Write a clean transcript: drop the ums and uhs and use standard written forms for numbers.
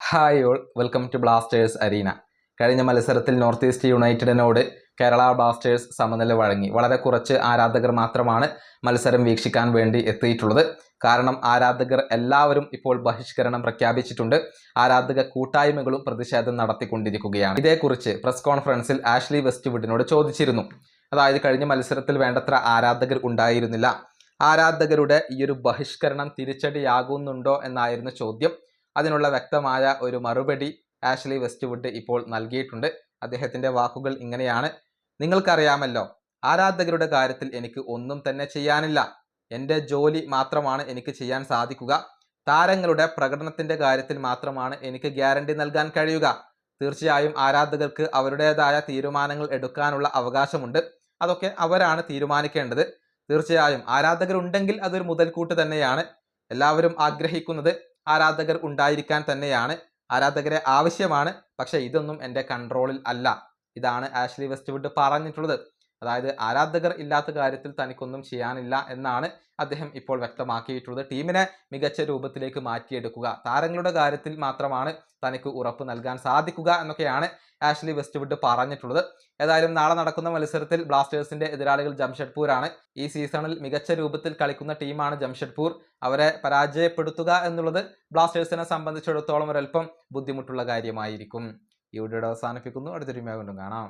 Hi all, welcome to Blasters arena. കഴിഞ്ഞ മത്സരത്തിൽ north east യുണൈറ്റഡിനോട് കേരള ബ്ലാസ്റ്റേഴ്സ് സമനില വഴങ്ങി. വളരെ കുറച്ച് ആരാധകർ മാത്രമാണ് മത്സരം വീക്ഷിക്കാൻ വേണ്ടി എത്തിയിട്ടുള്ളത്. കാരണം ആരാധകർ എല്ലാവരും ഇപ്പോൾ ബഹിഷ്കരണം പ്രഖ്യാപിച്ചിട്ടുണ്ട്. ആരാധക കൂട്ടായ്മകളും പ്രതിഷേധം നടത്തിക്കൊണ്ടിരിക്കുകയാണ്. ഇതേക്കുറിച്ച് പ്രസ് കോൺഫറൻസിൽ ആഷ്ലി വെസ്റ്റ്വുഡിനോട് ചോദിച്ചിരുന്നു. അതായത് കഴിഞ്ഞ മത്സരത്തിൽ വേണ്ടത്ര ആരാധകർ ഉണ്ടായിരുന്നില്ല, ആരാധകരുടെ ഈ ഒരു ബഹിഷ്കരണം തിരിച്ചടിയാകുന്നുണ്ടോ എന്നായിരുന്നു ചോദ്യം. അതിനുള്ള വ്യക്തമായ ഒരു മറുപടി ആഷ്ലി വെസ്റ്റ്വുഡ് ഇപ്പോൾ നൽകിയിട്ടുണ്ട്. അദ്ദേഹത്തിന്റെ വാക്കുകൾ ഇങ്ങനെയാണ്: നിങ്ങൾക്കറിയാമല്ലോ, ആരാധകരുടെ കാര്യത്തിൽ എനിക്ക് ഒന്നും തന്നെ ചെയ്യാനില്ല. എൻ്റെ ജോലി മാത്രമാണ് എനിക്ക് ചെയ്യാൻ സാധിക്കുക. താരങ്ങളുടെ പ്രകടനത്തിന്റെ കാര്യത്തിൽ മാത്രമാണ് എനിക്ക് ഗ്യാരണ്ടി നൽകാൻ കഴിയുക. തീർച്ചയായും ആരാധകർക്ക് അവരുടേതായ തീരുമാനങ്ങൾ എടുക്കാനുള്ള അവകാശമുണ്ട്. അതൊക്കെ അവരാണ് തീരുമാനിക്കേണ്ടത്. തീർച്ചയായും ആരാധകരുണ്ടെങ്കിൽ അതൊരു മുതൽക്കൂട്ട് തന്നെയാണ്. എല്ലാവരും ആഗ്രഹിക്കുന്നത് ആരാധകർ ഉണ്ടായിരിക്കാൻ തന്നെയാണ്. ആരാധകരെ ആവശ്യമാണ്. പക്ഷെ ഇതൊന്നും എൻ്റെ കൺട്രോളിൽ അല്ല. ഇതാണ് ആഷ്ലി വെസ്റ്റ്വുഡ് പറഞ്ഞിട്ടുള്ളത്. അതായത് ആരാധകർ ഇല്ലാത്ത കാര്യത്തിൽ തനിക്കൊന്നും ചെയ്യാനില്ല എന്നാണ് അദ്ദേഹം ഇപ്പോൾ വ്യക്തമാക്കിയിട്ടുള്ളത്. ടീമിനെ മികച്ച രൂപത്തിലേക്ക് മാറ്റിയെടുക്കുക, താരങ്ങളുടെ കാര്യത്തിൽ മാത്രമാണ് തനിക്ക് ഉറപ്പ് നൽകാൻ സാധിക്കുക എന്നൊക്കെയാണ് ആഷ്ലി വെസ്റ്റ്വുഡ് പറഞ്ഞിട്ടുള്ളത്. ഏതായാലും നാളെ നടക്കുന്ന മത്സരത്തിൽ ബ്ലാസ്റ്റേഴ്സിന്റെ എതിരാളികൾ ജംഷഡ്പൂർ ആണ്. ഈ സീസണിൽ മികച്ച രൂപത്തിൽ കളിക്കുന്ന ടീമാണ് ജംഷഡ്പൂർ. അവരെ പരാജയപ്പെടുത്തുക എന്നുള്ളത് ബ്ലാസ്റ്റേഴ്സിനെ സംബന്ധിച്ചിടത്തോളം ഒരൽപ്പം ബുദ്ധിമുട്ടുള്ള കാര്യമായിരിക്കും. ഈ വീഡിയോ അവസാനിപ്പിക്കുന്നു. അടുത്തൊരു വീഡിയോ വീണ്ടും കാണാം.